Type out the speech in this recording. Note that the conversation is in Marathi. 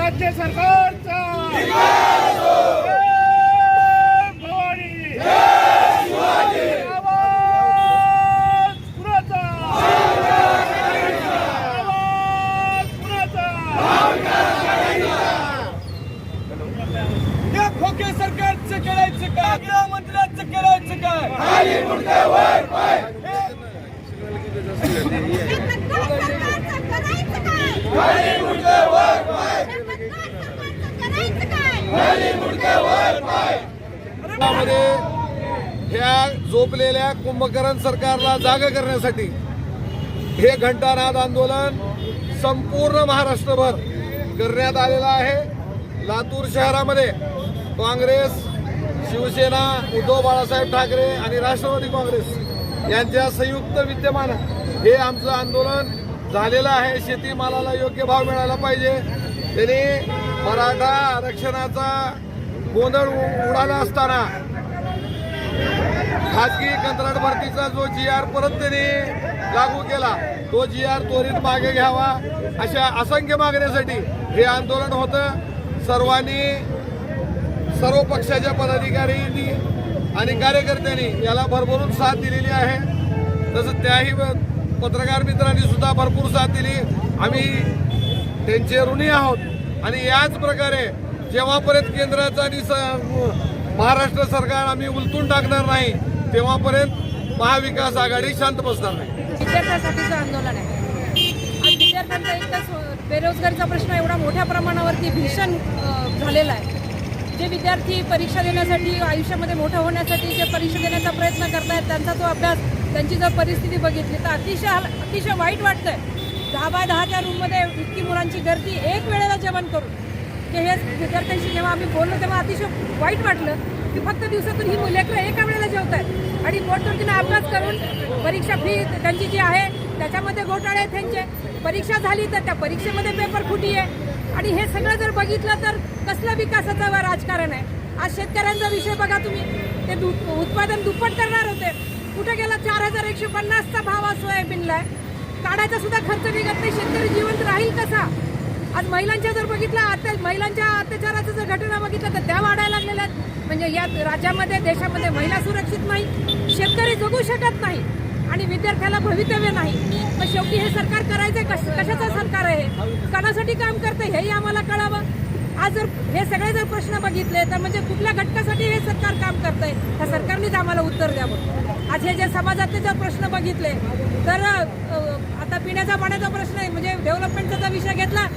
राज्य सरकारचा भवानी आवाज कुणाचा आवाज कुणाचा या खोके सरकारचं करायचं काय गृहमंत्र्यांचं करायचं काय ह्या झोपलेल्या कुंभकर्ण सरकारला जागा करण्यासाठी हे घंटानाद आंदोलन संपूर्ण महाराष्ट्रभर करण्यात आलेलं आहे। लातूर शहरामध्ये काँग्रेस, शिवसेना, उद्धव बाळासाहेब ठाकरे आणि राष्ट्रवादी काँग्रेस यांच्या संयुक्त विद्यमानं हे आमचं आंदोलन झालेलं आहे। शेतीमालाला योग्य भाव मिळाला पाहिजे, त्यांनी मराठा आरक्षणाचा गोंधळ उडाला असताना खाजगी कंत्राट भरतीचा जो GR परत त्यांनी लागू केला, तो GR त्वरित मागे घ्यावा, अशा असंख्य मागण्यासाठी हे आंदोलन होतं। सर्व पक्षाच्या पदाधिकाऱ्यांनी आणि कार्यकर्त्यांनी याला भरभरून साथ दिलेली आहे। तसंच त्याही पत्रकार मित्रांनी सुद्धा भरपूर साथ दिली। आम्ही त्यांचे ऋणी आहोत आणि याच प्रकारे जेव्हापर्यंत केंद्राचं आणि महाराष्ट्र सरकार आम्ही उलटून टाकणार नाही तेव्हापर्यंत महाविकास आघाडी शांत बसणार नाही। विद्यार्थ्यांसाठीचं आंदोलन आहे। आज विद्यार्थ्यांचा एकच बेरोजगारीचा प्रश्न एवढा मोठ्या प्रमाणावरती भीषण झालेला आहे। जे विद्यार्थी परीक्षा देण्यासाठी आयुष्यामध्ये मोठं होण्यासाठी जे परीक्षा देण्याचा प्रयत्न करतायत, त्यांचा तो अभ्यास, त्यांची जर परिस्थिती बघितली तर अतिशय वाईट वाटतंय। 10 बाय 10च्या रूममध्ये इतकी मुलांची गर्दी एक वेळेला जेवण करून, की हे विद्यार्थ्यांशी जेव्हा आम्ही बोललो तेव्हा अतिशय वाईट वाटलं की फक्त दिवसातून ही मुलं एका वेळेला जेवतात आणि पोटतिडकीने अभ्यास करून परीक्षा फी त्यांची जी आहे त्याच्यामध्ये घोटाळे आहेत त्यांचे। परीक्षा झाली तर त्या परीक्षेमध्ये पेपर फुटी आहे आणि हे सगळं जर बघितलं तर कसलं विकासाचं राजकारण आहे। आज शेतकऱ्यांचा विषय बघा तुम्ही, ते उत्पादन दुप्पट करणार होते, कुठे गेला 4150चा भाव सोयाबीनला आहे, काढायचा सुद्धा खर्च निघत नाही, शेतकरी जिवंत राहील कसा? आज महिलांच्या जर बघितलं, महिलांच्या अत्याचाराचं जर घटना बघितलं तर त्या वाढायला लागलेल्या आहेत। म्हणजे या राज्यामध्ये देशामध्ये महिला सुरक्षित नाही, शेतकरी जगू शकत नाही आणि विद्यार्थ्याला भवितव्य नाही। मग शेवटी हे सरकार करायचंय कशाचं सरकार आहे, कोणासाठी काम करतंय हेही आम्हाला कळावं। आज जर हे सगळे जर प्रश्न बघितले तर म्हणजे कुठल्या घटकासाठी हे सरकार काम करतंय, त्या सरकारनेच आम्हाला उत्तर द्यावं। आज हे जे समाजातले जर प्रश्न बघितले तर आता पिण्याचा पाण्याचा प्रश्न आहे, म्हणजे डेव्हलपमेंटचा विषय घेतला